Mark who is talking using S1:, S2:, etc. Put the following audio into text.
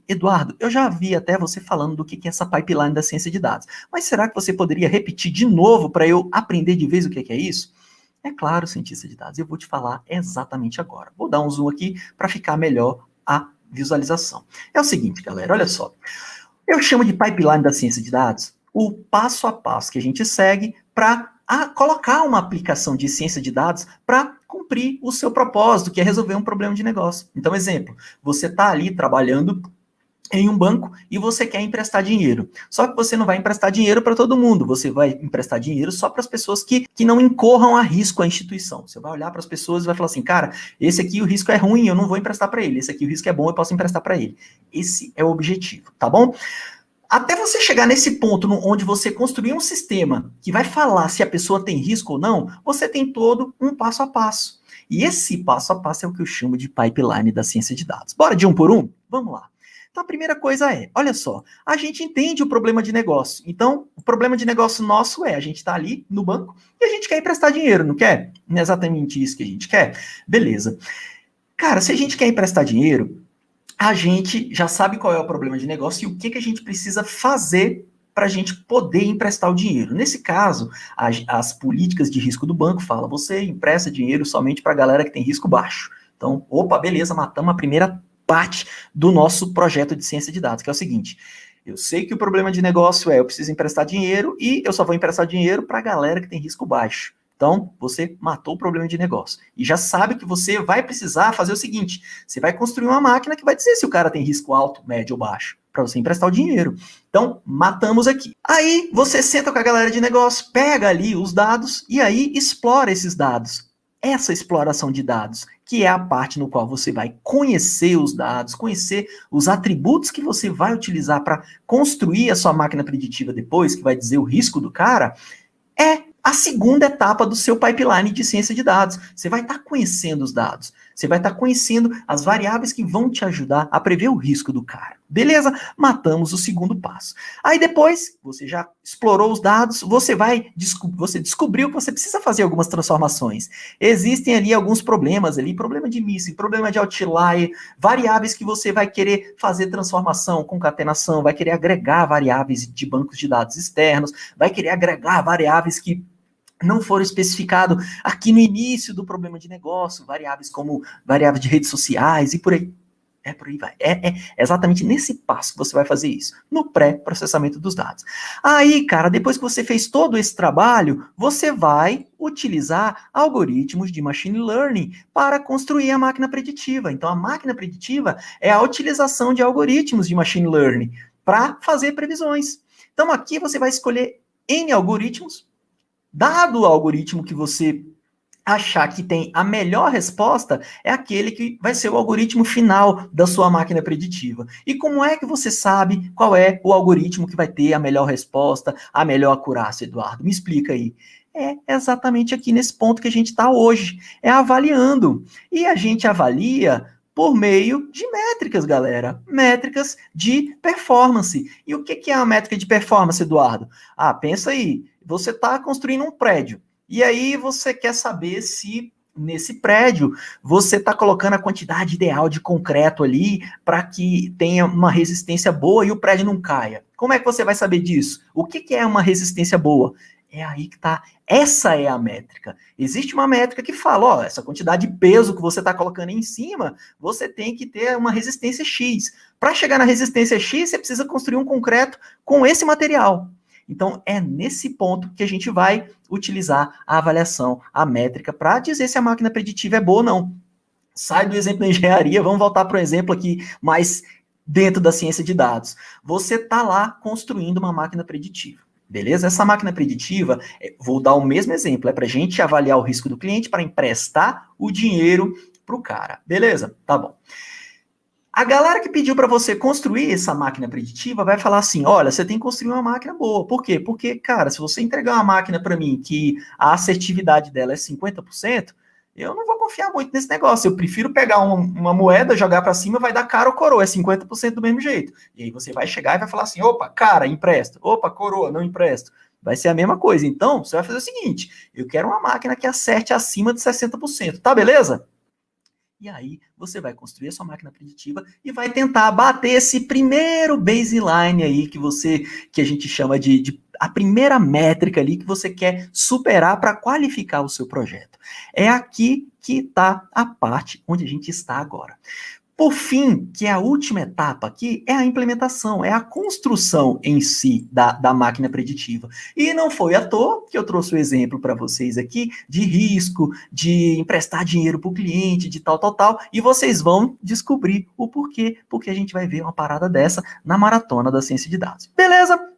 S1: Eduardo, eu já vi até você falando do que é essa pipeline da ciência de dados, mas será que você poderia repetir de novo para eu aprender de vez o que é isso? É claro, cientista de dados, eu vou te falar exatamente agora. Vou dar um zoom aqui para ficar melhor a visualização. É o seguinte, galera, olha só. Eu chamo de pipeline da ciência de dados o passo a passo que a gente segue para colocar uma aplicação de ciência de dados para cumprir o seu propósito, que é resolver um problema de negócio. Então, exemplo, você está ali trabalhando em um banco e você quer emprestar dinheiro. Só que você não vai emprestar dinheiro para todo mundo, você vai emprestar dinheiro só para as pessoas que não incorram a risco à instituição. Você vai olhar para as pessoas e vai falar assim, cara, esse aqui o risco é ruim, eu não vou emprestar para ele. Esse aqui o risco é bom, eu posso emprestar para ele. Esse é o objetivo, tá bom? Até você chegar nesse ponto onde você construir um sistema que vai falar se a pessoa tem risco ou não, você tem todo um passo a passo. E esse passo a passo é o que eu chamo de pipeline da ciência de dados. Bora de um por um? Vamos lá. Então, a primeira coisa é, olha só, a gente entende o problema de negócio. Então, o problema de negócio nosso é, a gente está ali no banco e a gente quer emprestar dinheiro, não quer? Não é exatamente isso que a gente quer? Beleza. Cara, se a gente quer emprestar dinheiro, a gente já sabe qual é o problema de negócio e o que a gente precisa fazer para a gente poder emprestar o dinheiro. Nesse caso, as políticas de risco do banco falam, você empresta dinheiro somente para a galera que tem risco baixo. Então, opa, beleza, matamos a primeira parte do nosso projeto de ciência de dados, que é o seguinte, eu sei que o problema de negócio é eu preciso emprestar dinheiro e eu só vou emprestar dinheiro para a galera que tem risco baixo. Então, você matou o problema de negócio. E já sabe que você vai precisar fazer o seguinte, você vai construir uma máquina que vai dizer se o cara tem risco alto, médio ou baixo, para você emprestar o dinheiro. Então, matamos aqui. Aí, você senta com a galera de negócio, pega ali os dados e aí explora esses dados. Essa exploração de dados, que é a parte no qual você vai conhecer os dados, conhecer os atributos que você vai utilizar para construir a sua máquina preditiva depois, que vai dizer o risco do cara, é a segunda etapa do seu pipeline de ciência de dados. Você vai estar conhecendo os dados. Você vai estar conhecendo as variáveis que vão te ajudar a prever o risco do cara. Beleza? Matamos o segundo passo. Aí depois, você já explorou os dados, você descobriu que você precisa fazer algumas transformações. Existem ali alguns problemas ali, problema de missing, problema de outlier, variáveis que você vai querer fazer transformação, concatenação, vai querer agregar variáveis de bancos de dados externos, vai querer agregar variáveis que não foram especificados aqui no início do problema de negócio, variáveis como variáveis de redes sociais e por aí. Por aí vai. É exatamente nesse passo que você vai fazer isso, no pré-processamento dos dados. Aí, cara, depois que você fez todo esse trabalho, você vai utilizar algoritmos de machine learning para construir a máquina preditiva. Então, a máquina preditiva é a utilização de algoritmos de machine learning para fazer previsões. Então, aqui você vai escolher N algoritmos. Dado o algoritmo que você achar que tem a melhor resposta, é aquele que vai ser o algoritmo final da sua máquina preditiva. E como é que você sabe qual é o algoritmo que vai ter a melhor resposta, a melhor acurácia, Eduardo? Me explica aí. É exatamente aqui nesse ponto que a gente está hoje, é avaliando. E a gente avalia por meio de métricas, galera. Métricas de performance. E o que é a métrica de performance, Eduardo? Pensa aí. Você está construindo um prédio. E aí você quer saber se nesse prédio você está colocando a quantidade ideal de concreto ali para que tenha uma resistência boa e o prédio não caia. Como é que você vai saber disso? O que é uma resistência boa? É aí que tá. Essa é a métrica. Existe uma métrica que fala, essa quantidade de peso que você está colocando aí em cima, você tem que ter uma resistência X. Para chegar na resistência X, você precisa construir um concreto com esse material. Então, é nesse ponto que a gente vai utilizar a avaliação, a métrica, para dizer se a máquina preditiva é boa ou não. Sai do exemplo da engenharia, vamos voltar para o exemplo aqui mais dentro da ciência de dados. Você está lá construindo uma máquina preditiva. Beleza? Essa máquina preditiva, vou dar o mesmo exemplo, é para a gente avaliar o risco do cliente para emprestar o dinheiro para o cara. Beleza? Tá bom. A galera que pediu para você construir essa máquina preditiva vai falar assim, olha, você tem que construir uma máquina boa. Por quê? Porque, cara, se você entregar uma máquina para mim que a assertividade dela é 50%, eu não vou confiar muito nesse negócio. Eu prefiro pegar uma moeda, jogar para cima, vai dar cara ou coroa, é 50% do mesmo jeito. E aí você vai chegar e vai falar assim, opa, cara, empresto. Opa, coroa, não empresto. Vai ser a mesma coisa. Então, você vai fazer o seguinte, eu quero uma máquina que acerte acima de 60%. Tá, beleza? E aí você vai construir a sua máquina preditiva e vai tentar bater esse primeiro baseline aí que a gente chama de a primeira métrica ali que você quer superar para qualificar o seu projeto. É aqui que está a parte onde a gente está agora. Por fim, que é a última etapa aqui, é a implementação, é a construção em si da máquina preditiva. E não foi à toa que eu trouxe o exemplo para vocês aqui de risco, de emprestar dinheiro para o cliente, de tal, e vocês vão descobrir o porquê, porque a gente vai ver uma parada dessa na maratona da ciência de dados. Beleza?